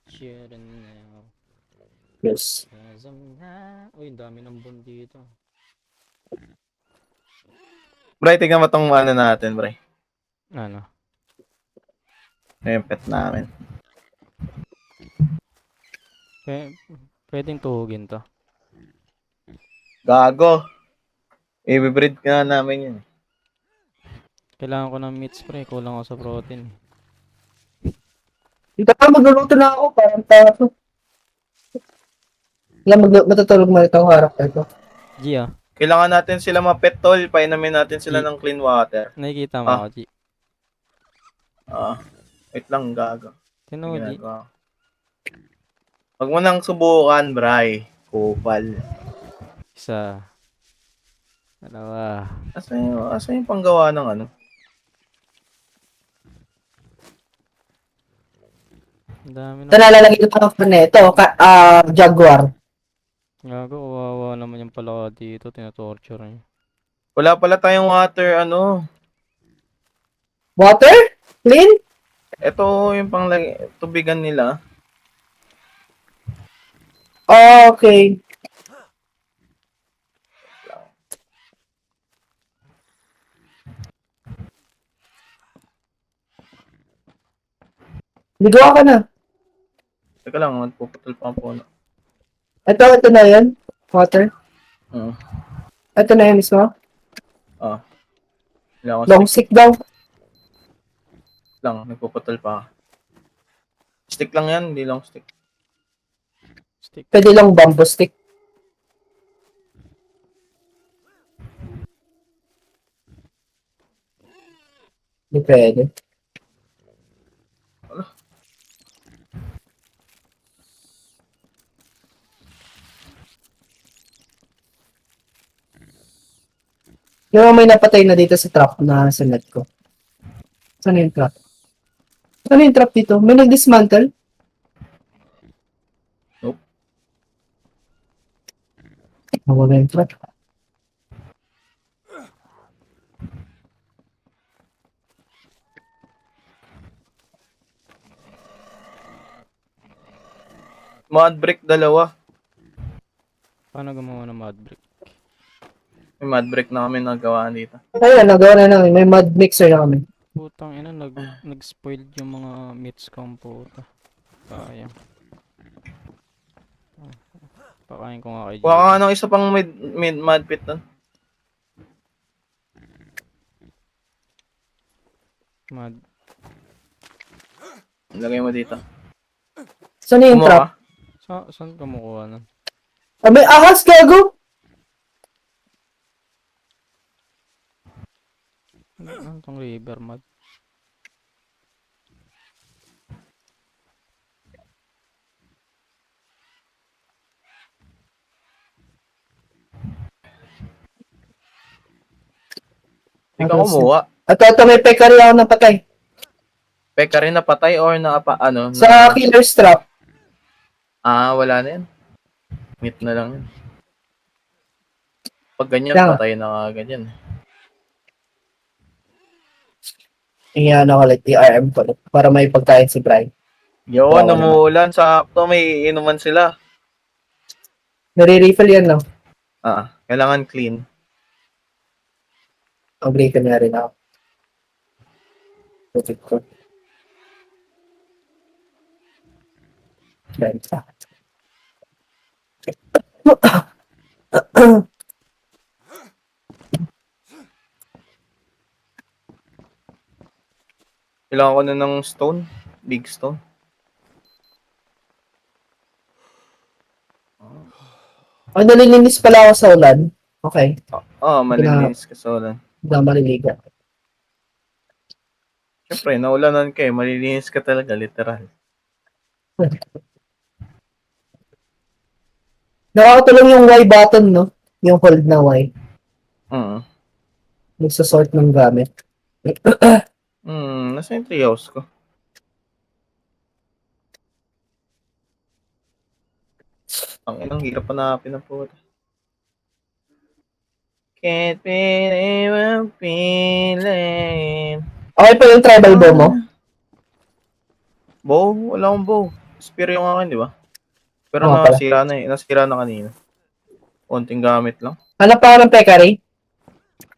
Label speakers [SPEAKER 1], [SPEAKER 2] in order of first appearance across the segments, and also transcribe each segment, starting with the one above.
[SPEAKER 1] Cheering now.
[SPEAKER 2] Yes.
[SPEAKER 1] Uy, ang dami ng bomb dito.
[SPEAKER 3] Bray, tingnan mo tong ano natin, Bray.
[SPEAKER 1] Ano?
[SPEAKER 3] Yung pet namin.
[SPEAKER 1] P- pwedeng tuhugin to.
[SPEAKER 3] Gago. I-breed ka na namin yun.
[SPEAKER 1] Kailangan ko ng meat spray. Kulang ako sa protein.
[SPEAKER 2] Dito pa, magluluto na ako. Parang tato. Matutulog mo itong harap ito.
[SPEAKER 1] G ah.
[SPEAKER 3] Kailangan natin sila ma-pet tol. Painumin natin sila ng clean water.
[SPEAKER 1] Nakikita mo
[SPEAKER 3] Ah.
[SPEAKER 1] ako, G.
[SPEAKER 3] Wait lang, gago.
[SPEAKER 1] Tino, G.
[SPEAKER 3] Ginagawa ko. Huwag mo nang subukan, Bray. Kupal.
[SPEAKER 1] Isa. Dalawa.
[SPEAKER 3] Asa yung panggawa ng ano?
[SPEAKER 1] Ang dami
[SPEAKER 2] Ito
[SPEAKER 1] na.
[SPEAKER 2] nalalagay ito pa ito. Jaguar.
[SPEAKER 1] Gago, kawawa naman yung pala dito. Tinatorture niya.
[SPEAKER 3] Wala pala tayong water, ano.
[SPEAKER 2] Water? Clean?
[SPEAKER 3] Ito yung tubigan nila.
[SPEAKER 2] Okay. Ligawa ka na.
[SPEAKER 3] Teka lang, magpuputol pa ang puno.
[SPEAKER 2] Ito na yan. Water. Ito na yan mismo.
[SPEAKER 3] Wala akong
[SPEAKER 2] Long
[SPEAKER 3] stick
[SPEAKER 2] stick daw.
[SPEAKER 3] lang, nagpuputol pa. Stick lang yan, hindi long stick.
[SPEAKER 1] Stick.
[SPEAKER 2] Pwede lang bamboo stick. Hindi pwede. Yung may napatay na dito sa trap na sa net ko. Saan yung trap? Saan yung trap dito? May nag-dismantle?
[SPEAKER 3] Nope.
[SPEAKER 2] Nawala yung trap.
[SPEAKER 3] Mud brick dalawa.
[SPEAKER 1] Paano gumawa ng mud brick?
[SPEAKER 3] May mud brick na kami nagawa dito.
[SPEAKER 2] Ayun, nagawa na namin. May mud mixer na kami.
[SPEAKER 1] Putang ina, nag-spoiled yung mga meats ko ang puta. Sayang. Pakain ko nga kay
[SPEAKER 3] Kuha ka
[SPEAKER 1] JP.
[SPEAKER 3] nga ng isa pang mud pit doon.
[SPEAKER 1] Mud.
[SPEAKER 3] Lagay mo dito.
[SPEAKER 2] Saan yung
[SPEAKER 3] Kumuha
[SPEAKER 2] trap?
[SPEAKER 3] ka.
[SPEAKER 1] Saan ka makuha nun?
[SPEAKER 2] Ah, may ahas, gago!
[SPEAKER 1] Ano tong river mud?
[SPEAKER 3] Ikaw kumuha.
[SPEAKER 2] Ito, may pekari ako napatay.
[SPEAKER 3] Peka rin napatay or ano?
[SPEAKER 2] Sa killer's trap.
[SPEAKER 3] Wala na yan. Meat na lang yan. Pag ganyan,
[SPEAKER 2] Kaya nga.
[SPEAKER 3] patay na agad yan.
[SPEAKER 2] Iyan ako like DRM ko para may pagkain si Brian.
[SPEAKER 3] Yun,
[SPEAKER 2] Wala
[SPEAKER 3] umuulan. Sakto, may inuman sila.
[SPEAKER 2] Nare-refill yan, no?
[SPEAKER 3] Kailangan clean.
[SPEAKER 2] Mag-refill na rin ako. Tubig ko. Yan.
[SPEAKER 3] Kailangan ko na ng stone. Big stone.
[SPEAKER 2] Nalilinis pala ako sa ulan. Okay.
[SPEAKER 3] Malilinis ka sa ulan.
[SPEAKER 2] Hindi ako maliligo.
[SPEAKER 3] Siyempre, naulanan ka eh. Malilinis ka talaga, literal.
[SPEAKER 2] Nakakatulong yung Y button, no? Yung hold na Y. Nagsasort ng gamit.
[SPEAKER 3] Nasa yung treehouse ko. Ang inang hirap hanapin ng puta. Can't believe I'm feeling.
[SPEAKER 2] Okay pa yung tribal bow mo?
[SPEAKER 3] Bow? Wala akong bow. spear yung akin, di ba? Pero
[SPEAKER 2] Oo nga pala.
[SPEAKER 3] nasira na eh. Nasira na kanina. Konting gamit lang.
[SPEAKER 2] Hanap pa ako ng Pekari.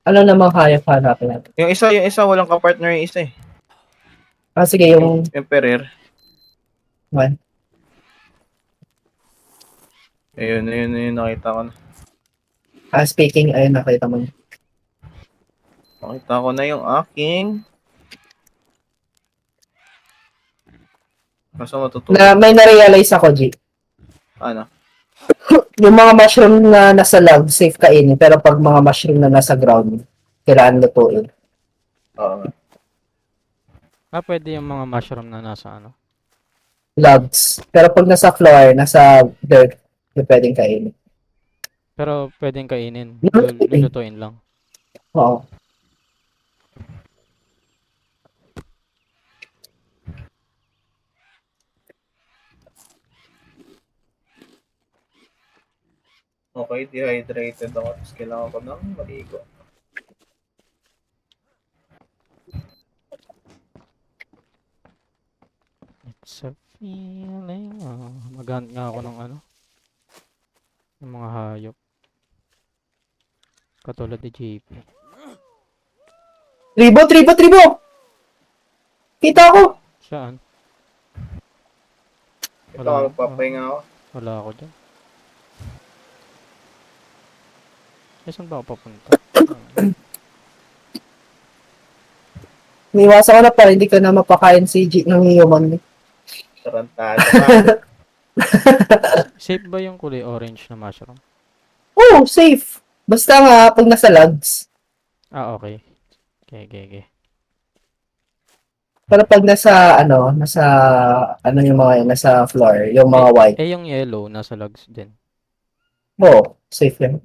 [SPEAKER 2] Ano namang hayop hanapin natin?
[SPEAKER 3] Yung isa, walang kapartner yung isa eh.
[SPEAKER 2] Sige,
[SPEAKER 3] Yung
[SPEAKER 2] yung
[SPEAKER 3] Emperor.
[SPEAKER 2] one.
[SPEAKER 3] Ayun, nakita ko na.
[SPEAKER 2] Speaking, ayun, nakita mo.
[SPEAKER 3] Nakita ko na yung aking. Kaso matutulog.
[SPEAKER 2] May na-realize ako, G.
[SPEAKER 3] Ano?
[SPEAKER 2] Yung mga mushroom na nasa log, safe kainin. Pero pag mga mushroom na nasa ground, kailangan lutuin.
[SPEAKER 3] Oo.
[SPEAKER 1] Pwede yung mga mushroom na nasa ano.
[SPEAKER 2] Logs. Pero pag nasa floor, nasa dirt, hindi pwedeng kainin.
[SPEAKER 1] Pero pwedeng kainin.
[SPEAKER 2] Lutuin.
[SPEAKER 1] Lulutuin lang.
[SPEAKER 2] Oo.
[SPEAKER 3] Okay, dehydrated ako. Tapos kailangan ko ng maligo.
[SPEAKER 1] It's a feeling. Maghanap nga ako ng ano. Ng mga hayop. Katulad ni JP.
[SPEAKER 2] Tribo! Kita ko!
[SPEAKER 1] Saan?
[SPEAKER 3] Ito,
[SPEAKER 1] Wala.
[SPEAKER 3] magpapahinga ako.
[SPEAKER 1] Wala ako dyan. Saan ba ako papunta?
[SPEAKER 2] Niwasan ko na para hindi ka na mapakain si G ng human.
[SPEAKER 3] Tarantado ka.
[SPEAKER 1] Safe ba yung kulay orange na mushroom?
[SPEAKER 2] Oh, safe! Basta nga, pag nasa logs.
[SPEAKER 1] Okay. Okay.
[SPEAKER 2] Pero pag nasa yung mga yun, nasa floor, yung mga white.
[SPEAKER 1] Yung yellow, nasa logs din.
[SPEAKER 2] Oh, safe yan.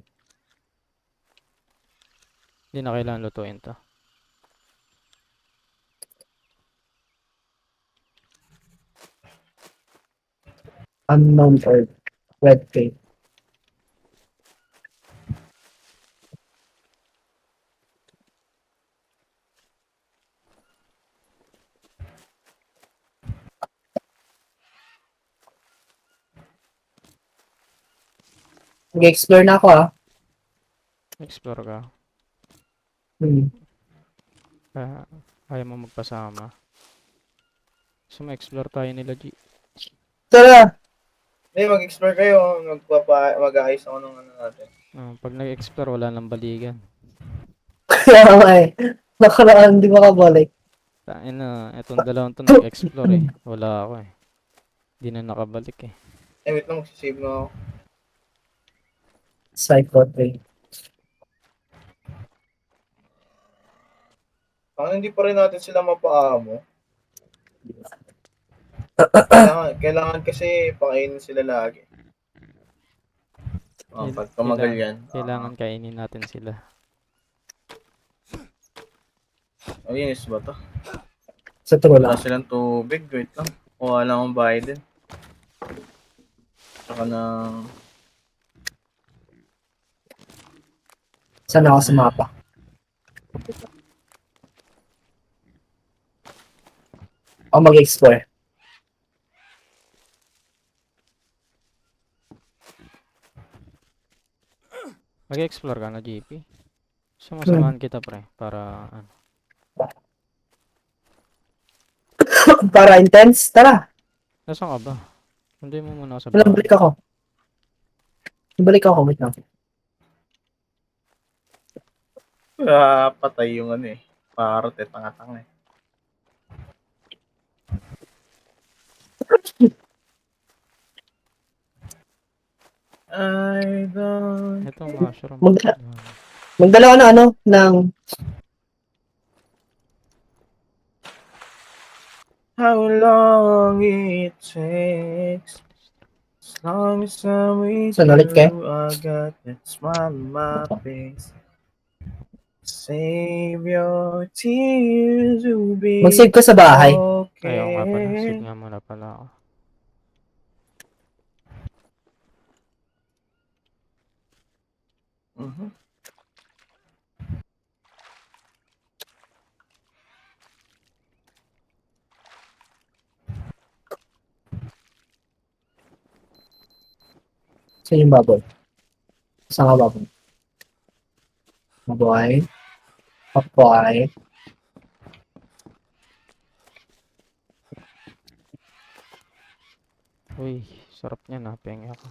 [SPEAKER 1] Hindi na kailangan lutuin to.
[SPEAKER 2] Unknown or red paint. Mag-explore na ako
[SPEAKER 1] Explore ka. Ayaw mo magpasama. So, ma-explore tayo nila, G.
[SPEAKER 2] Tara!
[SPEAKER 3] Hindi, mag-explore kayo. Mag-aayos ako ng ano natin.
[SPEAKER 1] Pag nag-explore, wala nang balikan.
[SPEAKER 2] Kaya nga nakaraan, di makabalik.
[SPEAKER 1] Tain na, itong dalawang to nag-explore eh. Wala ako eh. Hindi na nakabalik eh.
[SPEAKER 3] Wait lang, magsisave na ako.
[SPEAKER 2] Psychotrip.
[SPEAKER 3] Hindi pa rin natin sila mapaamo. Kailangan kasi pakainin sila lagi. Pag tumagal yan.
[SPEAKER 1] Kailangan kainin natin sila.
[SPEAKER 3] Linis ba to?
[SPEAKER 2] Sa true lang.
[SPEAKER 3] Wala silang tubig. Wait lang. Kuha lang akong Biden. Saka ng...
[SPEAKER 2] Saan ako sa mapa? O mag-explore.
[SPEAKER 1] Mag-explore ka na, JP. Sumasamahan kita, pre. Para, ano.
[SPEAKER 2] Para intense? Tara!
[SPEAKER 1] Nasaan ka ba? Hindi mo muna ako sa
[SPEAKER 2] Wala,
[SPEAKER 1] bahay.
[SPEAKER 2] balik ako. Balik ako, wait lang.
[SPEAKER 3] patay yung ano eh. Parot eh, tanga-tanga eh. I don't...
[SPEAKER 1] Ito, mushroom.
[SPEAKER 2] Magdala ko ng ng...
[SPEAKER 3] How long it takes. As long as I'm with
[SPEAKER 2] Saan ulit kayo?
[SPEAKER 3] you, I got that smile on my face. Save your tears, you'll be
[SPEAKER 2] Mag-save ka sa bahay.
[SPEAKER 3] okay.
[SPEAKER 1] Ayaw nga pala. Save nga muna pala ako.
[SPEAKER 3] Mhm.
[SPEAKER 2] Saan yung baboy? Saan ka baboy? Baboy. Baboy.
[SPEAKER 1] Uy, sarap niya na. Penga ka.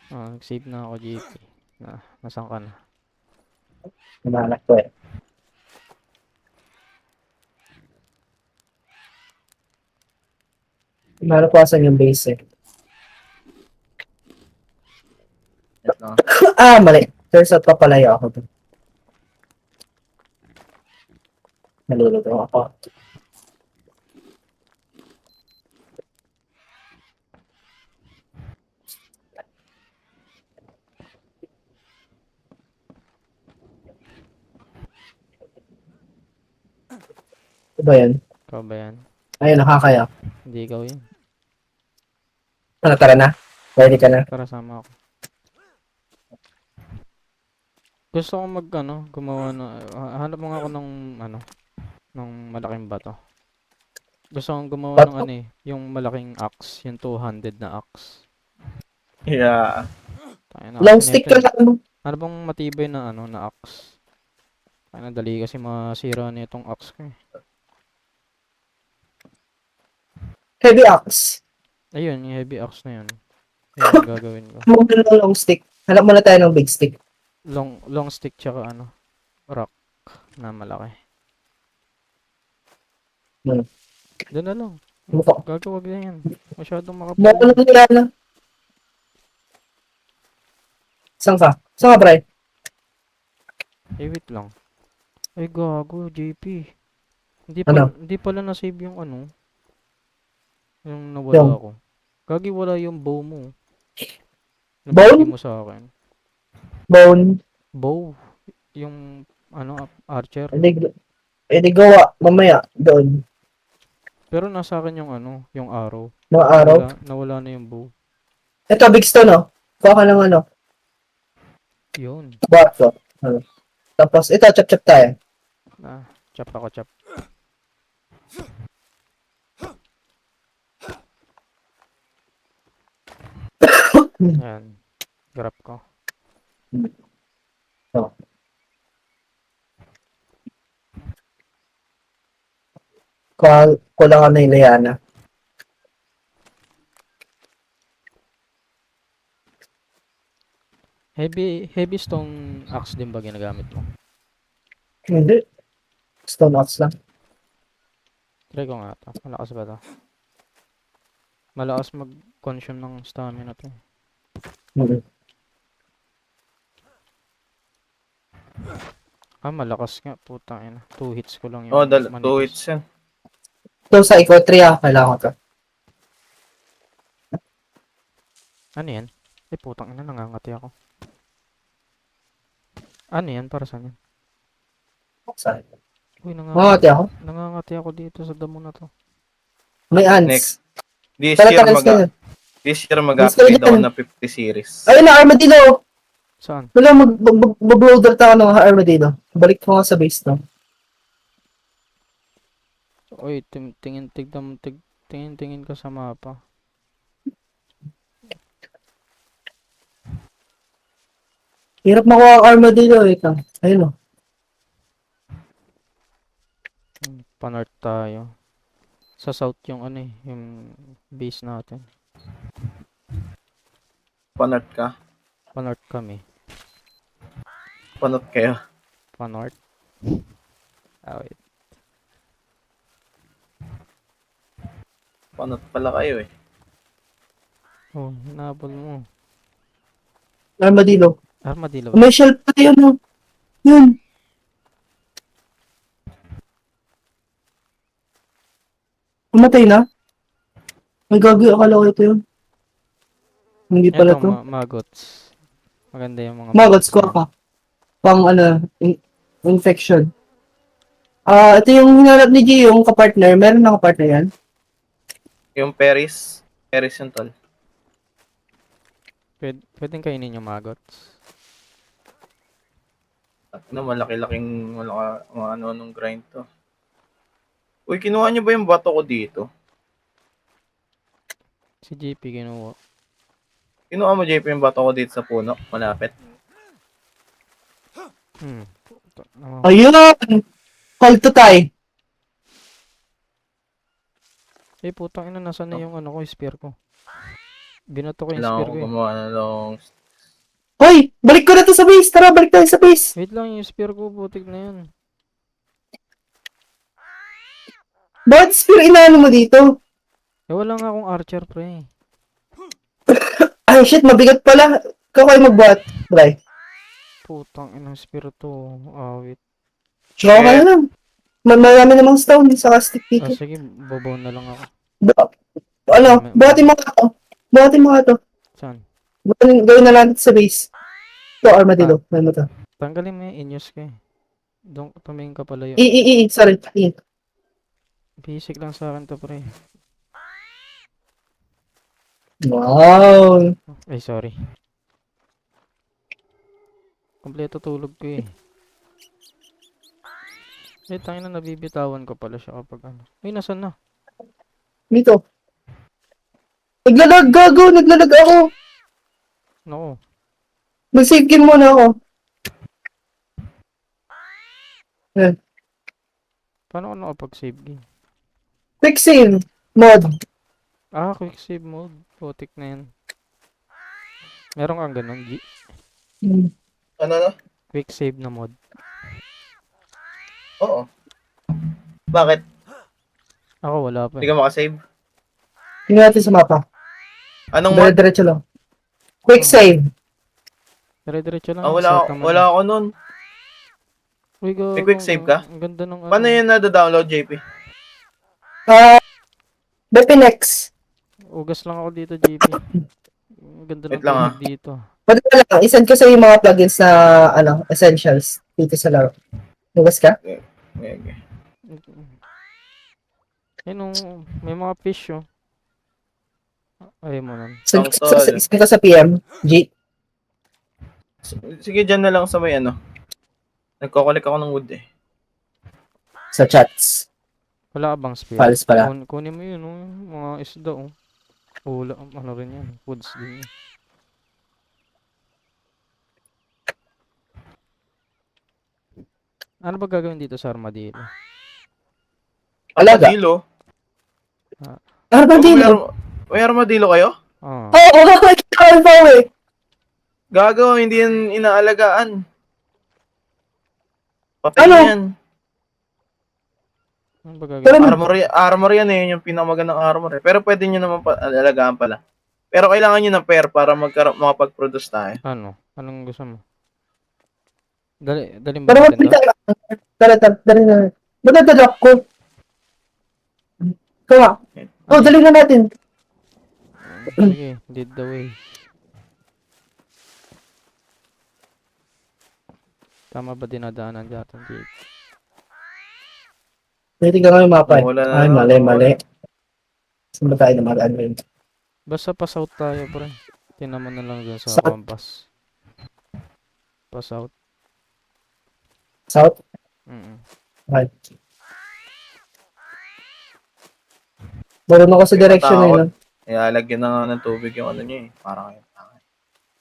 [SPEAKER 1] Nag-save na ako, JP. Nasaan ka na?
[SPEAKER 2] Hinahanap ko eh. Hinahanap ko asan yung base eh.
[SPEAKER 3] Ito.
[SPEAKER 2] Mali. Turns out papalayo ako dun. Naluluto ako. Ano ba yan?
[SPEAKER 1] Ikaw ba yan?
[SPEAKER 2] Ayun, nakakaya.
[SPEAKER 1] Hindi ikaw yun.
[SPEAKER 2] Ano, tara na? Ready ka na?
[SPEAKER 1] Tara, sama ako. Gusto ko gumawa hanap mo nga ako ng malaking bato. Gusto kong gumawa ng
[SPEAKER 2] Bato?
[SPEAKER 1] yung malaking axe, yung 200 na axe.
[SPEAKER 3] Yeah.
[SPEAKER 1] Tayo na
[SPEAKER 2] Long
[SPEAKER 1] kasi
[SPEAKER 2] stick
[SPEAKER 1] nito
[SPEAKER 2] ka
[SPEAKER 1] eh.
[SPEAKER 2] lang.
[SPEAKER 1] Ano bang matibay na axe? Tayo na, dali kasi masira na itong axe ko eh.
[SPEAKER 2] Heavy axe.
[SPEAKER 1] Ayun, yung heavy axe na yun. Yun yung gagawin ko.
[SPEAKER 2] Hanap mo ng long stick. Hanap muna tayo ng big stick.
[SPEAKER 1] Long stick tsaka rock na malaki.
[SPEAKER 2] Hmm.
[SPEAKER 1] Doon na lang.
[SPEAKER 2] Mukha.
[SPEAKER 1] Gagawag na yan. Masyadong
[SPEAKER 2] Mukha
[SPEAKER 1] makapal.
[SPEAKER 2] na nila na. Saan ka? Saan ka, Bray?
[SPEAKER 1] Eh, wait lang. Ay, gago, JP.
[SPEAKER 2] Ano?
[SPEAKER 1] Hindi pala na-save yung yung nawala
[SPEAKER 2] Yung
[SPEAKER 1] ako. Gagi, wala yung bow mo.
[SPEAKER 2] Bone?
[SPEAKER 1] Nabigay mo sa akin.
[SPEAKER 2] Bone.
[SPEAKER 1] Bow. Yung, archer.
[SPEAKER 2] Edi gawa. Mamaya. Doon.
[SPEAKER 1] Pero nasa akin yung yung arrow.
[SPEAKER 2] Mga araw.
[SPEAKER 1] Nawala na yung bow.
[SPEAKER 2] Ito, big stone, oh. Kuha ka ng
[SPEAKER 1] Yun.
[SPEAKER 2] bato. Ano. Tapos, ito, chop-chop tayo.
[SPEAKER 1] Chop ako, chop. Ayan. Grab ko.
[SPEAKER 2] Oh. Kulang ka na yung Liana.
[SPEAKER 1] Heavy stone axe din ba ginagamit mo?
[SPEAKER 2] Hindi. Stone axe lang.
[SPEAKER 1] Try ko nga ito. Malakas ba ito? Malakas mag-consume ng stamina to.
[SPEAKER 2] Mm-hmm.
[SPEAKER 1] Malakas nga. Putang ina. 2 hits ko lang yung
[SPEAKER 3] Oh, 2
[SPEAKER 1] manipis.
[SPEAKER 3] hits yan.
[SPEAKER 2] Ito sa Eco 3, kailangan ko to.
[SPEAKER 1] Ano yan? Putang ina. Nangangati ako. Ano yan? Para saan yan?
[SPEAKER 2] Saan?
[SPEAKER 1] Uy,
[SPEAKER 2] Mamati ako.
[SPEAKER 1] nangangati ako dito sa damo na to.
[SPEAKER 2] May ants.
[SPEAKER 3] Next. This
[SPEAKER 2] Tara,
[SPEAKER 3] year
[SPEAKER 2] tara, tara.
[SPEAKER 3] mag-upgrade ako ng 50 series.
[SPEAKER 2] Ayun na, armadillo!
[SPEAKER 1] Saan?
[SPEAKER 2] Wala, mag-bloader tayo ng armadillo. Balik ko nga sa base to.
[SPEAKER 1] Uy, tingin ka sa mapa.
[SPEAKER 2] Hirap makuha ang armadillo eh. Ayun o.
[SPEAKER 1] Pa-north tayo. Sa south yung yung base natin.
[SPEAKER 3] Panot ka.
[SPEAKER 1] Pa-north kami.
[SPEAKER 3] Panot kayo.
[SPEAKER 1] Pa-north. Wait.
[SPEAKER 3] Panot pala kayo eh.
[SPEAKER 1] Oh, hinabol mo.
[SPEAKER 2] Armadillo.
[SPEAKER 1] Armadillo.
[SPEAKER 2] May shell pa yun o. Yun. Umatay na? May gagawin akala ko ito yun. Hindi pala
[SPEAKER 1] Ito,
[SPEAKER 2] to.
[SPEAKER 1] magots. Maganda yung mga
[SPEAKER 2] Magots ko ka. Pang infection. Ito yung hinanap ni G, yung kapartner. Meron na kapartner yan?
[SPEAKER 3] Yung Paris yung tol.
[SPEAKER 1] Pwedeng kainin yung magots.
[SPEAKER 3] Malaki-laking nung grind to. Uy, kinuha niyo ba yung bato ko dito?
[SPEAKER 1] Si JP kinuha.
[SPEAKER 3] Kinuha mo, JP, yung bato ko dito sa puno. Malapit.
[SPEAKER 1] Puta, ano.
[SPEAKER 2] Ayun! Call to tie.
[SPEAKER 1] Eh, putang ina, nasaan na yung ano ko, spear ko? Binato ko yung
[SPEAKER 3] Kailangan
[SPEAKER 1] spear
[SPEAKER 3] ko
[SPEAKER 1] ko eh.
[SPEAKER 3] gumawa na long...
[SPEAKER 2] Hoy! Balik ko na to sa base. Tara, balik tayo sa base.
[SPEAKER 1] Wait lang, yung spear ko, putik na yun.
[SPEAKER 2] Bakit spear inaano mo dito?
[SPEAKER 1] Eh, wala nga akong archer, pre.
[SPEAKER 2] Ay, shit, mabigat pala. Ikaw kayo magbuhat. Bye.
[SPEAKER 1] Putang ina, spear to. Wait.
[SPEAKER 2] Draw ka na lang. Marami namang stone sa stick dito.
[SPEAKER 1] Sige, bobaw na lang ako.
[SPEAKER 2] Ano,
[SPEAKER 1] May-
[SPEAKER 2] buhatin mo ka to. Buhatin mo ka to.
[SPEAKER 1] Saan?
[SPEAKER 2] Gawin na lang sa base. Ito, armadillo. May mo to.
[SPEAKER 1] Tanggalin mo yung inyos ko eh. Doon tumingin ka pala yun.
[SPEAKER 2] Sorry. I.
[SPEAKER 1] Basic lang sa akin to, pre.
[SPEAKER 2] Wow.
[SPEAKER 1] Ay, sorry. Kompleto tulog ko eh. Eh, tangin na nabibitawan ko pala siya kapag ano. Ay, nasan na?
[SPEAKER 2] Dito. Naglalag, gago. Naglalag ako.
[SPEAKER 1] Nako.
[SPEAKER 2] Mag-save game muna ako. Yan.
[SPEAKER 1] Paano ako nakapag-save game?
[SPEAKER 2] Quick save. Mod.
[SPEAKER 1] Quick save mode. Putik na yan. Meron kang ganun, G.
[SPEAKER 2] Hmm.
[SPEAKER 3] Ano?
[SPEAKER 1] Quick save na mod.
[SPEAKER 3] Oo. Bakit?
[SPEAKER 1] Ako wala pa
[SPEAKER 3] Hindi
[SPEAKER 1] eh.
[SPEAKER 3] ka makasave?
[SPEAKER 2] Tingnan natin sa mapa.
[SPEAKER 3] Anong mod?
[SPEAKER 2] Diretso lang. Quick save.
[SPEAKER 1] Dire-diretso lang.
[SPEAKER 3] Ah,
[SPEAKER 1] yung start naman
[SPEAKER 3] wala
[SPEAKER 1] eh.
[SPEAKER 3] ako nun.
[SPEAKER 1] Uy,
[SPEAKER 3] May quick save ka?
[SPEAKER 1] Ang ganda ng
[SPEAKER 3] Paano
[SPEAKER 1] ano.
[SPEAKER 3] yun na-download, JP?
[SPEAKER 2] Bepinex.
[SPEAKER 1] Ugas lang ako dito, JP. Ang ganda ng
[SPEAKER 3] Wait lang,
[SPEAKER 1] tubig dito.
[SPEAKER 2] Pwede na lang. Isend ko sa yung mga plugins na essentials dito sa laro. Lugas ka?
[SPEAKER 3] Okay.
[SPEAKER 1] May mga fish oh. Ayaw mo nun.
[SPEAKER 2] Send
[SPEAKER 3] Tol.
[SPEAKER 2] ko sa PM. G.
[SPEAKER 3] Sige, dyan na lang sa may ano. Nagkukulik ako ng wood eh.
[SPEAKER 2] Sa chats.
[SPEAKER 1] Wala ka bang spear?
[SPEAKER 2] Files pala.
[SPEAKER 1] Kunin mo yun oh. Mga isda oh. Hula, ano rin yan. Foods din yan. Ano ba gagawin dito sa armadillo?
[SPEAKER 2] Alaga.
[SPEAKER 3] Armadillo?
[SPEAKER 2] Armadillo.
[SPEAKER 3] May armadillo kayo?
[SPEAKER 1] Ah.
[SPEAKER 2] Oo, nagkakaroon eh.
[SPEAKER 3] Gago, hindi yan inaalagaan. Patay
[SPEAKER 2] Ano?
[SPEAKER 3] na yan.
[SPEAKER 1] Ano ba gagawin?
[SPEAKER 3] Armor yan eh, yung pinakamagandang armor eh. Pero pwede nyo naman alagaan pala. Pero kailangan nyo ng pair para makapag-produce tayo.
[SPEAKER 1] Ano? Anong gusto mo? Dali mo
[SPEAKER 2] Pero
[SPEAKER 1] natin to?
[SPEAKER 2] dali. Magdadalak ko. Kaya. Oh, dali na natin.
[SPEAKER 1] Sige, lead the way. Tama ba dinadaanan dyan, Jake?
[SPEAKER 2] Titignan ko yung mapa eh.
[SPEAKER 3] Wala na
[SPEAKER 2] Ay,
[SPEAKER 3] naman.
[SPEAKER 2] mali. Saan ba tayo na mag-ano?
[SPEAKER 1] Basta pa-south tayo, pre. Tinan mo na lang dyan sa
[SPEAKER 2] South?
[SPEAKER 1] compass. Pa-south.
[SPEAKER 2] South?
[SPEAKER 1] Right.
[SPEAKER 2] Marunong ako sa direction eh. No?
[SPEAKER 3] Ilalagyan na nga ng tubig yung ano nyo eh. Parang kayo.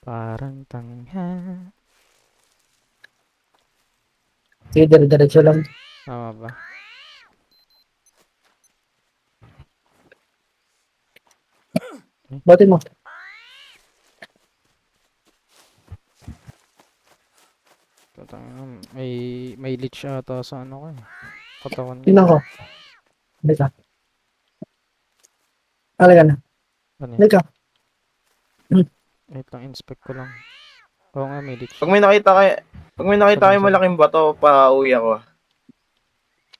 [SPEAKER 1] Parang tangha.
[SPEAKER 2] Sige, diretso lang.
[SPEAKER 1] Tama ba?
[SPEAKER 2] Batin mo.
[SPEAKER 1] May leech ata sa ano ko eh. Katawan ko.
[SPEAKER 2] Tingnan ko. Halika. Halika na.
[SPEAKER 1] Ano yan?
[SPEAKER 2] Halika.
[SPEAKER 1] Wait lang, inspect ko lang. Oo nga, may leech.
[SPEAKER 3] Pag may nakita kayo malaking bato, pa-uwi ako.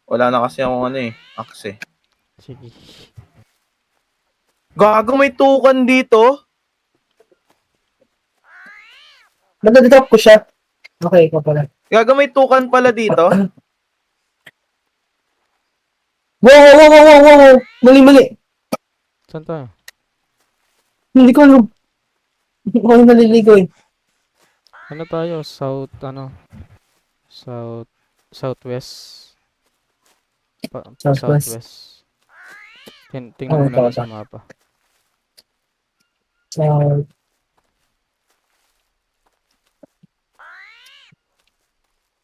[SPEAKER 3] Wala na kasi akong ano eh, axe eh.
[SPEAKER 1] Sige.
[SPEAKER 3] Gago, may tukan dito.
[SPEAKER 2] Nadadrop ko siya. Okay, ikaw pala.
[SPEAKER 3] Gago, may tukan pala dito.
[SPEAKER 2] Wow! Mali.
[SPEAKER 1] Saan tayo?
[SPEAKER 2] Hindi ko alam. Ako yung naliligo eh.
[SPEAKER 1] Ano tayo? Southwest.
[SPEAKER 2] Southwest.
[SPEAKER 1] Southwest. Tingnan mo na lang sa mapa.
[SPEAKER 2] Ah,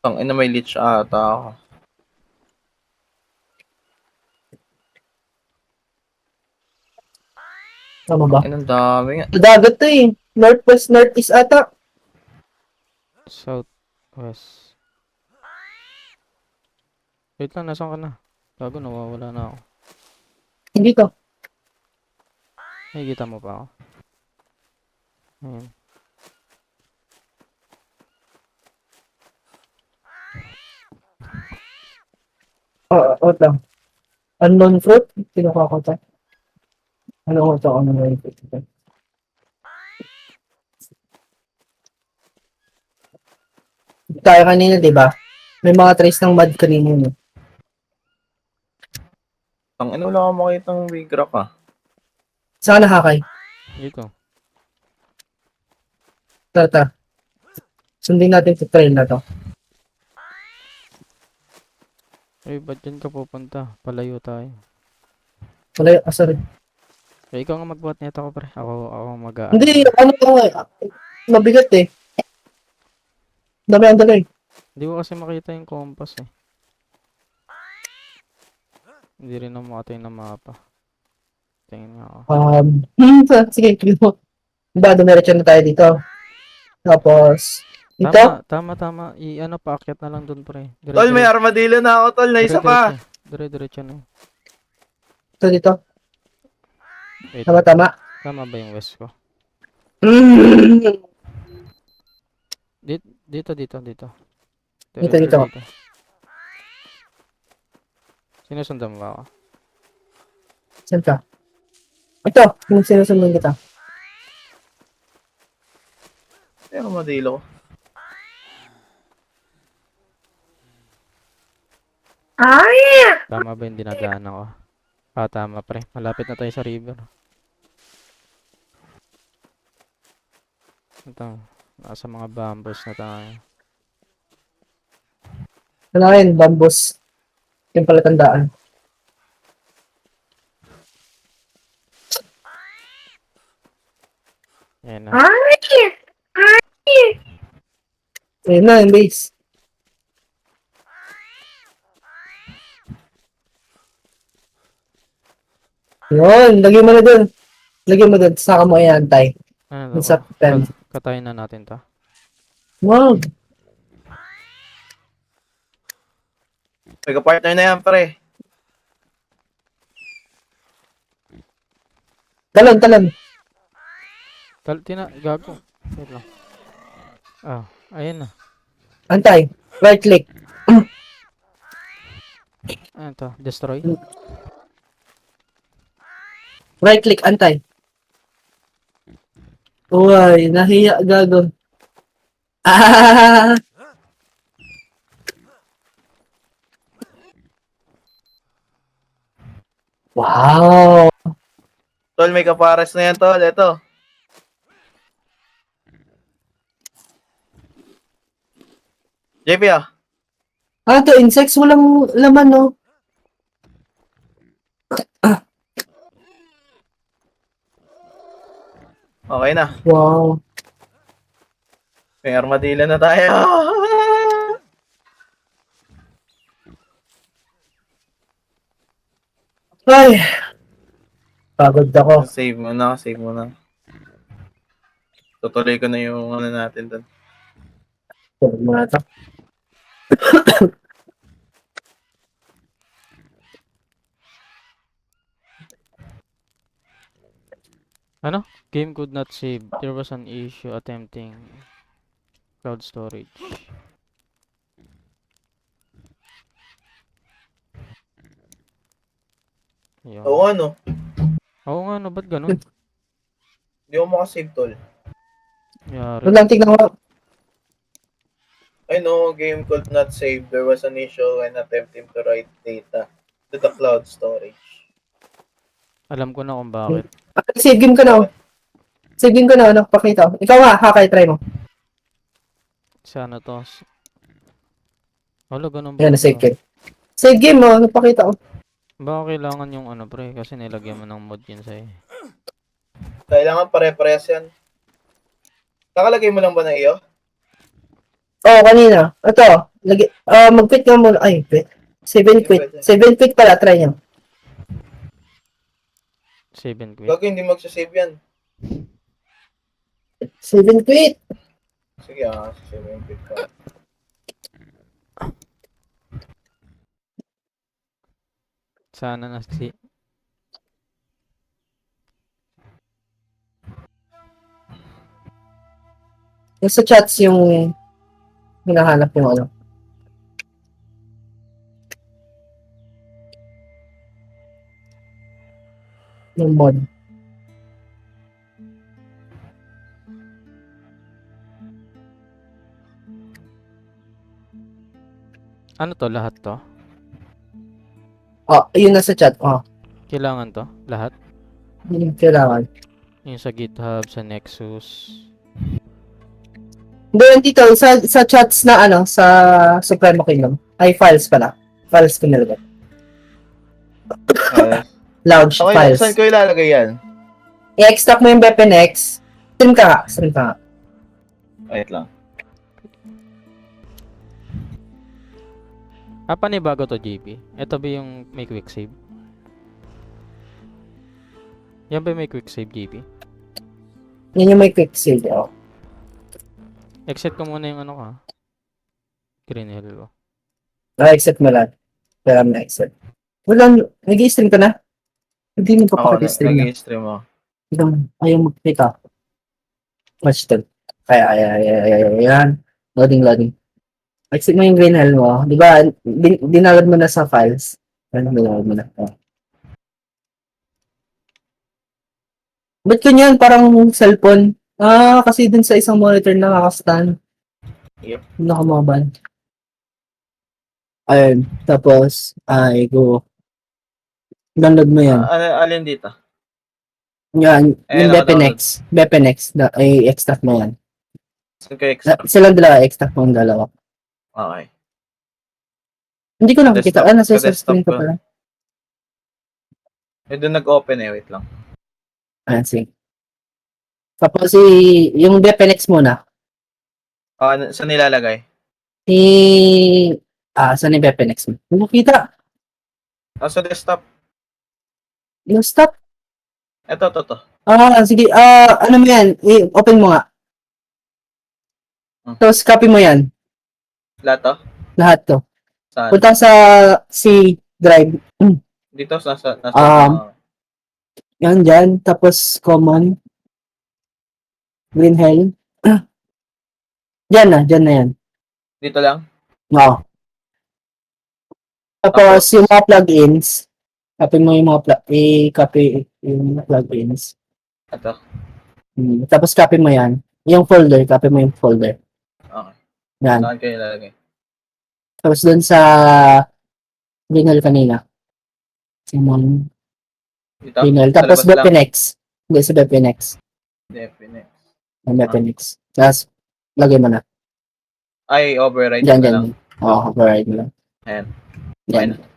[SPEAKER 3] Ang ina may leech ata ako.
[SPEAKER 2] tama ba?
[SPEAKER 3] Ang ina dami nga.
[SPEAKER 2] Dagat to eh. Northwest, northeast ata.
[SPEAKER 1] Southwest. Wait lang, nasaan ka na? Gago, nawawala na ako.
[SPEAKER 2] Hindi to.
[SPEAKER 1] Nakikita mo pa ako? Ayan.
[SPEAKER 2] Wait lang. Unknown fruit? Kinuha ko to. Ano ko to? Unknown fruit. Tayo kanina, di ba? May mga trace ng mud kanina. No?
[SPEAKER 3] Ang ina wala akong makitang big rock ah.
[SPEAKER 2] Saan ka nakakay?
[SPEAKER 1] Dito.
[SPEAKER 2] Tata. Sundin natin sa trail na to.
[SPEAKER 1] Eh, ba't dyan ka pupunta? Palayo tayo.
[SPEAKER 2] Wala, sorry.
[SPEAKER 1] Eh, ikaw nga magbuhat nito ko, pre. Ako mag
[SPEAKER 2] Hindi, ano to mabigat eh. Dami ang dali.
[SPEAKER 1] Hindi ko kasi makita yung compass eh. Hindi rin ako makatingin ng mapa. Tingin nga ako.
[SPEAKER 2] Sige, mo. Diba, dumiretso na tayo dito. Tapos, dito,
[SPEAKER 1] Tama. I-ano, paakyat na lang dun, pre.
[SPEAKER 3] Tol, may armadillo na ako, tol. Na isa pa.
[SPEAKER 1] Dire-diretso na.
[SPEAKER 2] dito.
[SPEAKER 1] Wait,
[SPEAKER 2] Tama.
[SPEAKER 1] tama ba yung west ko?
[SPEAKER 2] Mm.
[SPEAKER 1] Dito.
[SPEAKER 2] Dito.
[SPEAKER 1] Diretso dito. Sinusundan mo ba ako?
[SPEAKER 2] Saan ka? Ito, yung sinusundan kita.
[SPEAKER 3] May armadillo ko.
[SPEAKER 1] Tama ba yung dinadaanan ko? Ah, tama, pre. Malapit na tayo sa river. Ito. Nasa mga bamboos na tayo.
[SPEAKER 2] Ano yun, bambus. Yung pala tandaan.
[SPEAKER 1] Ayan na.
[SPEAKER 2] Ayun na, yung base. Yun, lagyan mo na dun. Lagyan mo dun, saka mo iantay.
[SPEAKER 1] Ano
[SPEAKER 2] Dun sa
[SPEAKER 1] to?
[SPEAKER 2] pen.
[SPEAKER 1] Katayin na natin to.
[SPEAKER 2] Wow.
[SPEAKER 3] May ka-partner na yan, pre.
[SPEAKER 2] Talon.
[SPEAKER 1] Gago. Wait lang. Ah, ayun na.
[SPEAKER 2] Antay. Right click.
[SPEAKER 1] Ano to? Destroy?
[SPEAKER 2] Right click, antay. Uy, nahiya, gago. Ah! Wow!
[SPEAKER 3] Tol, may kapares na yan, tol. Ito. JP ah.
[SPEAKER 2] Ah, to insects, walang laman, no?
[SPEAKER 3] Okay na.
[SPEAKER 2] Wow.
[SPEAKER 3] May armadillo na tayo.
[SPEAKER 2] Ay! Pagod ako.
[SPEAKER 3] Save mo na. Tutuloy ko na yung ano natin doon.
[SPEAKER 2] Pagod mo na to.
[SPEAKER 1] Ano? Game could not save. There was an issue attempting cloud storage. Yun.
[SPEAKER 3] Oo ano.
[SPEAKER 1] Oo nga, no, ba't ganun?
[SPEAKER 3] Hindi ako makasave, tol.
[SPEAKER 1] Yari.
[SPEAKER 2] Doon lang tignan ko.
[SPEAKER 3] I know, game could not save. There was an issue when attempting to write data to the cloud storage.
[SPEAKER 1] Alam ko na kung bakit.
[SPEAKER 2] Save game ko na, oh. Save game ko na, ano? Pakita. Ikaw nga, hakay, try mo.
[SPEAKER 1] Sana to. Wala, ganun ba?
[SPEAKER 2] Ayan, save game. Save game, oh. Napakita, oh.
[SPEAKER 1] Baka kailangan yung ano, pre, kasi nilagyan mo ng mod yun sa'yo.
[SPEAKER 3] Kailangan pare-parehas yan. Nakalagay mo lang ba na iyo?
[SPEAKER 2] Oo, kanina. Ito. Mag-quit ka muna. Ay, quit. 7 quit.
[SPEAKER 3] Pwede.
[SPEAKER 2] 7 quit pala. Try nyo.
[SPEAKER 1] 7 quit.
[SPEAKER 3] Gago, hindi magsasave yan.
[SPEAKER 2] 7 quit.
[SPEAKER 3] Sige save yung quit ka.
[SPEAKER 1] Sana na si...
[SPEAKER 2] Yung sa chats yung hinahanap yung ano. Yung mod.
[SPEAKER 1] Ano to? Lahat to?
[SPEAKER 2] Oh, yun nasa chat. Oh,
[SPEAKER 1] Kailangan to? Lahat?
[SPEAKER 2] yun yung kailangan.
[SPEAKER 1] Yung sa GitHub, sa Nexus.
[SPEAKER 2] Doon dito, sa chats na ano, sa Supremo Kingdom. Ay, files pala. Files ko nilagay. Launch
[SPEAKER 3] Okay,
[SPEAKER 2] files.
[SPEAKER 3] saan ko ilalagay yan?
[SPEAKER 2] I-extract mo yung BepInEx. Stream ka nga.
[SPEAKER 3] Wait lang.
[SPEAKER 1] Panibago to, JP. Ito ba yung may quick save? Yan ba yung may quick save, JP?
[SPEAKER 2] Yan yung may quick save. Oh.
[SPEAKER 1] Exit ko muna yung ano ka. Green Hill ko.
[SPEAKER 2] Na-exit mo lang. Kaya na-exit. Wala, nag-i-stream ka na? Hindi mo pa
[SPEAKER 3] Ako,
[SPEAKER 2] pakita-stream na.
[SPEAKER 3] nag-i-stream ako.
[SPEAKER 2] Ayaw mag-pick up. Watch that. Ayan. Loading. Exit mo yung green hell mo. Di ba, dinalad mo na sa files. Dinalad mo na. Oh. Ba't ganyan? Parang cellphone. Kasi dun sa isang monitor nakaka-stand.
[SPEAKER 3] Yep.
[SPEAKER 2] Nakamaban. Ayun. Tapos, go. Download mo yan.
[SPEAKER 3] Alin dito?
[SPEAKER 2] Yan.
[SPEAKER 3] Ayun,
[SPEAKER 2] Yung BepInEx. BepInEx. I-extract mo yan.
[SPEAKER 3] Saan ko extract?
[SPEAKER 2] Silang dalawa. Extract mo yung dalawa.
[SPEAKER 3] Okay.
[SPEAKER 2] Hindi ko nakikita.
[SPEAKER 3] Desktop.
[SPEAKER 2] Nasa
[SPEAKER 3] Desktop
[SPEAKER 2] screen ko
[SPEAKER 3] ko.
[SPEAKER 2] pala.
[SPEAKER 3] Doon nag-open wait lang.
[SPEAKER 2] Ayan, sige. Tapos, yung BepInEx muna.
[SPEAKER 3] Saan nilalagay?
[SPEAKER 2] Saan yung BepInEx mo? Hindi ko kita.
[SPEAKER 3] Sa desktop.
[SPEAKER 2] Yung stop.
[SPEAKER 3] Ito.
[SPEAKER 2] Sige. Ano mo yan? Open mo nga. Tapos, copy mo yan.
[SPEAKER 3] Lahat to?
[SPEAKER 2] Lahat to.
[SPEAKER 3] Saan?
[SPEAKER 2] Punta sa C drive.
[SPEAKER 3] Dito, nasa
[SPEAKER 2] Yan dyan. Tapos, common. Green hell. Dyan na yan.
[SPEAKER 3] dito lang?
[SPEAKER 2] Oo. Tapos, yung mga plugins. Copy mo yung mga copy yung plugins.
[SPEAKER 3] Ito.
[SPEAKER 2] Tapos, copy mo yan. Yung folder, copy mo yung folder.
[SPEAKER 3] Okay.
[SPEAKER 2] Yan.
[SPEAKER 3] Saan kayo nilalagay?
[SPEAKER 2] Tapos, dun sa green hell kanina. Simon.
[SPEAKER 3] Dito?
[SPEAKER 2] Green hell.
[SPEAKER 3] Sa
[SPEAKER 2] Tapos,
[SPEAKER 3] labas lang?
[SPEAKER 2] BepInEx. Hindi, sa BepInEx.
[SPEAKER 3] Definite.
[SPEAKER 2] Yung BepInEx. Tapos, lagay mo na.
[SPEAKER 3] Ay, override
[SPEAKER 2] Dyan,
[SPEAKER 3] ko na
[SPEAKER 2] dyan.
[SPEAKER 3] lang.
[SPEAKER 2] Override mo lang.
[SPEAKER 3] Ayan.
[SPEAKER 2] Yan.
[SPEAKER 3] Fine.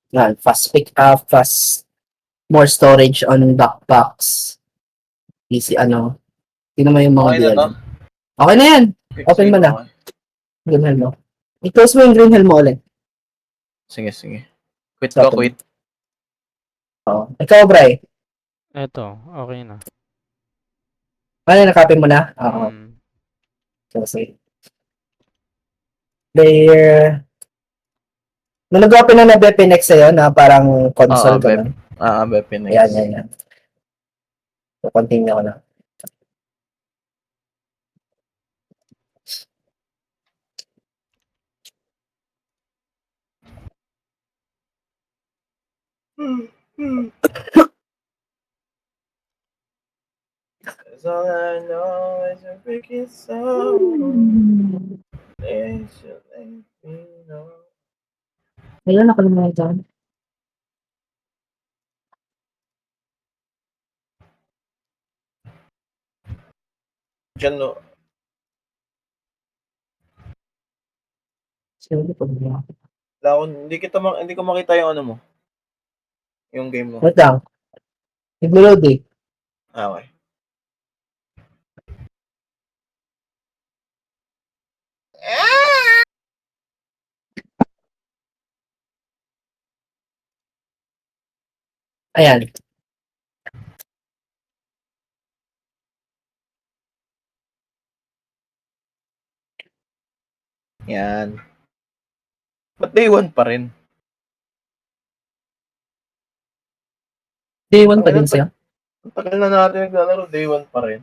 [SPEAKER 2] Yan. Fast pick up, fast more storage on backpacks. Easy, tingnan mo yung mga
[SPEAKER 3] Okay na to?
[SPEAKER 2] Okay na yan.
[SPEAKER 3] Quick
[SPEAKER 2] Open
[SPEAKER 3] save
[SPEAKER 2] mo na.
[SPEAKER 3] ako.
[SPEAKER 2] Green hell mo. I-close mo yung green hell mo ulit.
[SPEAKER 3] Sige. Quit ko,
[SPEAKER 2] Open.
[SPEAKER 3] quit.
[SPEAKER 2] Ikaw, Bray.
[SPEAKER 1] Eto, okay na.
[SPEAKER 2] Nakapin mo na? Oo.
[SPEAKER 1] Mm.
[SPEAKER 2] Sige. Player. Nung nag-open na BepInEx sa'yo na parang console ka na.
[SPEAKER 3] Definite.
[SPEAKER 2] Yan. So, continue ko na.
[SPEAKER 3] Cause all I know is a freaking song. They should let me know.
[SPEAKER 2] Ayun, nakalimutan.
[SPEAKER 3] Diyan, no.
[SPEAKER 2] Sino po niya?
[SPEAKER 3] Hindi ko makita yung ano mo. Yung game mo.
[SPEAKER 2] Wait lang. Nag-load eh.
[SPEAKER 3] Okay.
[SPEAKER 2] Ayan.
[SPEAKER 3] Yan. Ba't day 1 pa rin?
[SPEAKER 2] Day 1 pa din siya.
[SPEAKER 3] Ang tagal na natin naglalaro, day 1 pa rin.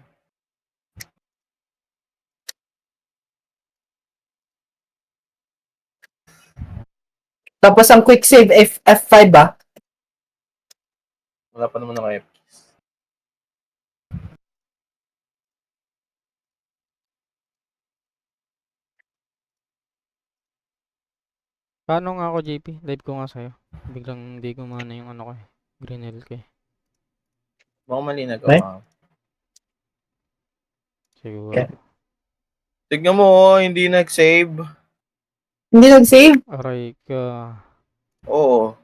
[SPEAKER 2] Tapos ang quick save F5 ba?
[SPEAKER 3] Wala pa naman ako
[SPEAKER 1] Paano nga ako, JP? Live ko nga sa'yo. Biglang hindi ko mana yung ano ko eh. Green Hill ko eh.
[SPEAKER 3] Baka mali
[SPEAKER 2] Eh?
[SPEAKER 3] nagawa.
[SPEAKER 1] Siguro.
[SPEAKER 2] Okay.
[SPEAKER 3] Tignan mo, hindi nag-save.
[SPEAKER 2] Hindi nag-save?
[SPEAKER 1] Aray ka.
[SPEAKER 3] Oo.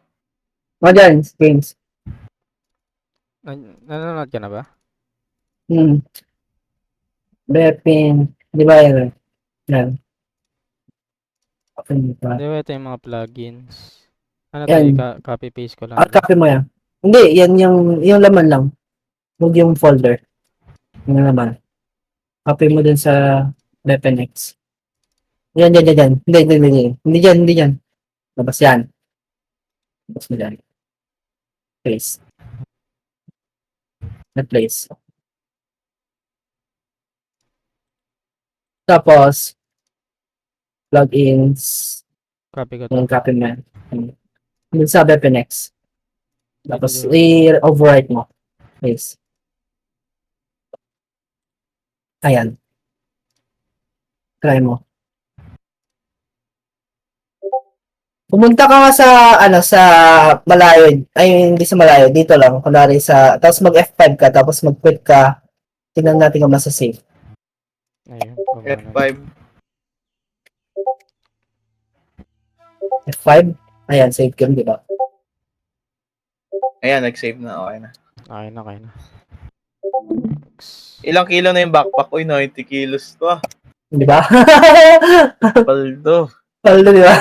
[SPEAKER 2] Mga dyan, games.
[SPEAKER 1] Nanonood ka na ba?
[SPEAKER 2] Bepin. Di ba yan? Yan. Open mo pa.
[SPEAKER 1] Di ba ito yung mga plugins? Ano to,
[SPEAKER 2] Yan.
[SPEAKER 1] copy-paste ko lang.
[SPEAKER 2] Copy mo yan. Hindi, yan yung laman lang. Huwag yung folder. Yung laman. Copy mo dun sa BepNX. Yan. Hindi dyan. Labas yan. Labas mo dyan. Place. Not place. Tapos, plugins.
[SPEAKER 1] Copy ko to.
[SPEAKER 2] Yung copy mo yan. Dun sa BepNX. Tapos,
[SPEAKER 1] Dito.
[SPEAKER 2] i-overwrite mo. Place. Ayan. Try mo. Pumunta ka nga sa, sa malayo. Ay, hindi sa malayo. Dito lang. Kunwari sa, tapos mag F5 ka, tapos mag-quit ka. Tingnan natin kung masa-save.
[SPEAKER 1] Ayun.
[SPEAKER 3] F5.
[SPEAKER 2] F5. Ayan, save ka, di ba?
[SPEAKER 3] Ayan, nag-save na. Okay na.
[SPEAKER 1] Okay na.
[SPEAKER 3] Ilang kilo na yung backpack? Uy, 90 kilos to ah.
[SPEAKER 2] Di ba?
[SPEAKER 3] Paldo.
[SPEAKER 2] Paldo, di ba?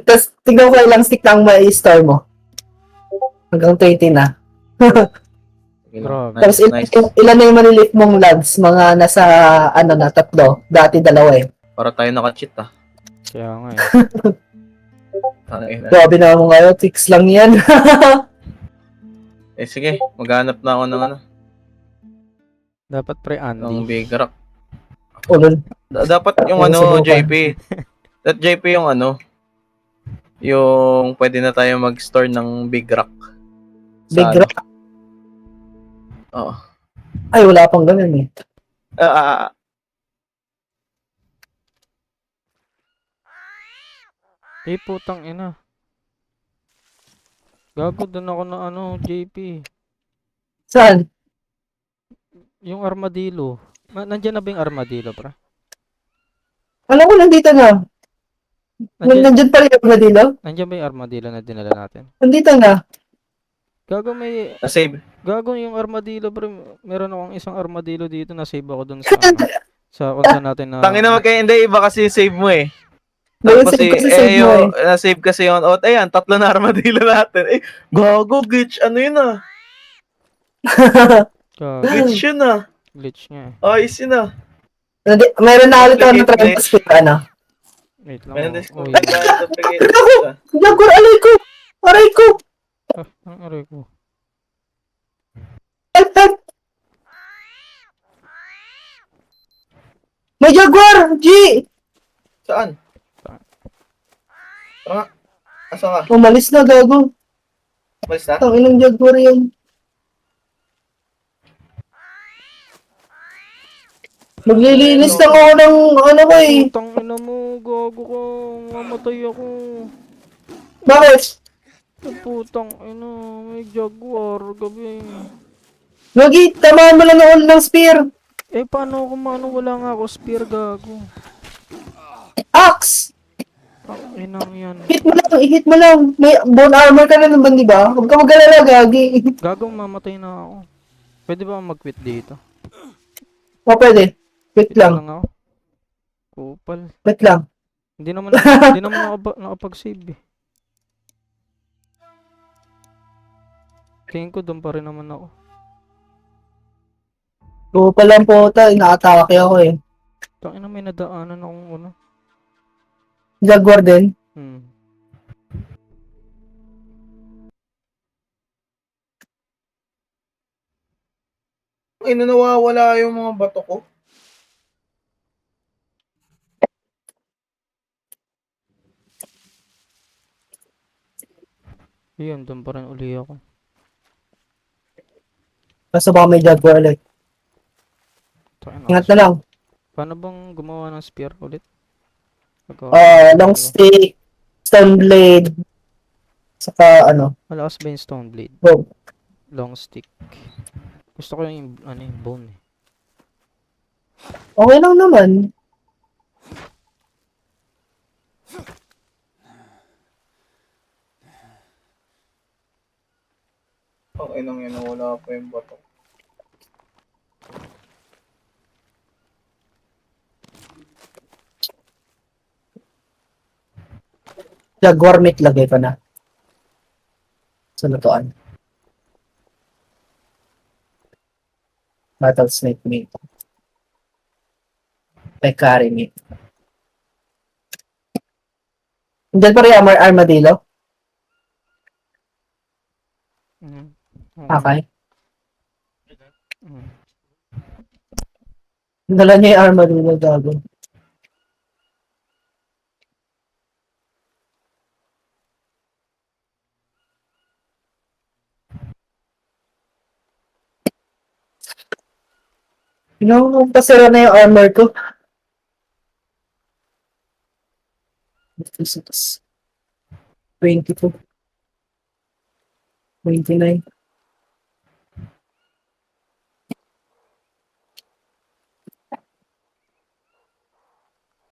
[SPEAKER 2] Tapos, tingnan ko ilang stick lang ma-store mo. Hanggang 20 na.
[SPEAKER 1] Grabe.
[SPEAKER 2] Tapos, ilan na yung maliliit mong logs? Mga nasa, na, 3. Dati 2 eh.
[SPEAKER 3] Para tayo naka-cheat ah.
[SPEAKER 1] Kaya nga eh.
[SPEAKER 3] Tangina.
[SPEAKER 2] Grabe na mo ngayon. Fix lang yan.
[SPEAKER 3] Eh sige, maghanap na ako ng
[SPEAKER 1] Dapat pre
[SPEAKER 3] ng
[SPEAKER 1] Andy.
[SPEAKER 3] big rock.
[SPEAKER 2] Ulol.
[SPEAKER 3] Dapat yung
[SPEAKER 2] Subukan.
[SPEAKER 3] JP. That JP yung yung pwede na tayo mag-store ng big rock.
[SPEAKER 2] Big
[SPEAKER 3] Sa
[SPEAKER 2] rock?
[SPEAKER 3] Oo.
[SPEAKER 2] Ay, wala pang ganun eh.
[SPEAKER 1] Eh, putang ina. Gago doon ako na JP.
[SPEAKER 2] Saan?
[SPEAKER 1] Yung armadillo. Nandiyan na ba yung armadillo, pra?
[SPEAKER 2] Alam ko, nandito na. Nandyan pa rin yung armadillo?
[SPEAKER 1] Nandiyan ba yung armadillo na dinala natin?
[SPEAKER 2] Nandito na.
[SPEAKER 1] Gago may...
[SPEAKER 3] Na-save.
[SPEAKER 1] Gago yung armadillo, pre. Meron akong isang armadillo dito na save ako doon sa sa kung saan natin na...
[SPEAKER 3] Tangina mo kayo, hindi. Iba kasi yung save mo eh.
[SPEAKER 2] Ngayon,
[SPEAKER 3] Tapos
[SPEAKER 2] save kasi save mo
[SPEAKER 3] yung na-save kasi yun. O, ayan, 3 na armadillo natin. Eh, gago, glitch. Ano yun ah?
[SPEAKER 1] Gago,
[SPEAKER 3] Glitch yun ah.
[SPEAKER 1] glitch nga eh.
[SPEAKER 3] Ayos yun ah.
[SPEAKER 2] Meron na ulit ako na try
[SPEAKER 3] Glitch.
[SPEAKER 2] to speak,
[SPEAKER 1] Wait lang.
[SPEAKER 3] Meron
[SPEAKER 1] oh.
[SPEAKER 3] din
[SPEAKER 1] Uy.
[SPEAKER 2] Jaguar, alay ko! Aray ko!
[SPEAKER 1] Ah, ang aray ko.
[SPEAKER 2] Help! May Jaguar! G!
[SPEAKER 3] Saan? Tara nga. Asa ka?
[SPEAKER 2] Umalis na, gago.
[SPEAKER 3] Malis na?
[SPEAKER 2] Ang inang Jaguar yan. Maglilinis lang ako ng ko eh.
[SPEAKER 1] Putang ina mo, gago ko. Mamatay ako.
[SPEAKER 2] Bakit?
[SPEAKER 1] Ang putang ina, may jaguar gabi.
[SPEAKER 2] Lagi, tamaan mo lang ng ulo ng spear.
[SPEAKER 1] Paano kung wala nga ako spear, gago.
[SPEAKER 2] Axe!
[SPEAKER 1] Tanginang yan.
[SPEAKER 2] Hit mo lang, i-hit mo lang. May bone armor ka na naman, di ba? Huwag ka mag-alala, gagi.
[SPEAKER 1] Gagong mamatay na ako. Pwede ba mag-quit dito?
[SPEAKER 2] O, pwede. Wait
[SPEAKER 1] Quit na
[SPEAKER 2] lang.
[SPEAKER 1] lang ako. Kupal.
[SPEAKER 2] Wait lang.
[SPEAKER 1] Hindi naman nakapag-save eh. Tingin ko doon pa rin naman ako.
[SPEAKER 2] Oo pala po, inaatake ako eh.
[SPEAKER 1] Tangina may nadaanan akong ano.
[SPEAKER 2] Jaguar din.
[SPEAKER 1] Hmm.
[SPEAKER 3] Ay, nawawala yung mga bato ko.
[SPEAKER 1] Yun, doon pa rin uli ako.
[SPEAKER 2] Kaso baka may Jaguar ulit.
[SPEAKER 1] Tangina.
[SPEAKER 2] Ingat na lang.
[SPEAKER 1] Paano bang gumawa ng spear ulit?
[SPEAKER 2] Long stick, stone blade, saka ano,
[SPEAKER 1] Malakas ba yung stone blade?
[SPEAKER 2] bow.
[SPEAKER 1] Long stick. Gusto ko yung, ano, yung bone eh.
[SPEAKER 2] Okay lang naman.
[SPEAKER 3] Ay, nang yun, nawala pa yung bato.
[SPEAKER 2] Jaguar meat lagay ko na. Sa lutuan. Rattlesnake meat. Pecari meat. Diyan pa rin armadillo.
[SPEAKER 1] Mm.
[SPEAKER 2] Okay.
[SPEAKER 1] Mm.
[SPEAKER 2] Dala niya yung armadillo, gago. Pasira na yung armor ko. 56. 22. 29.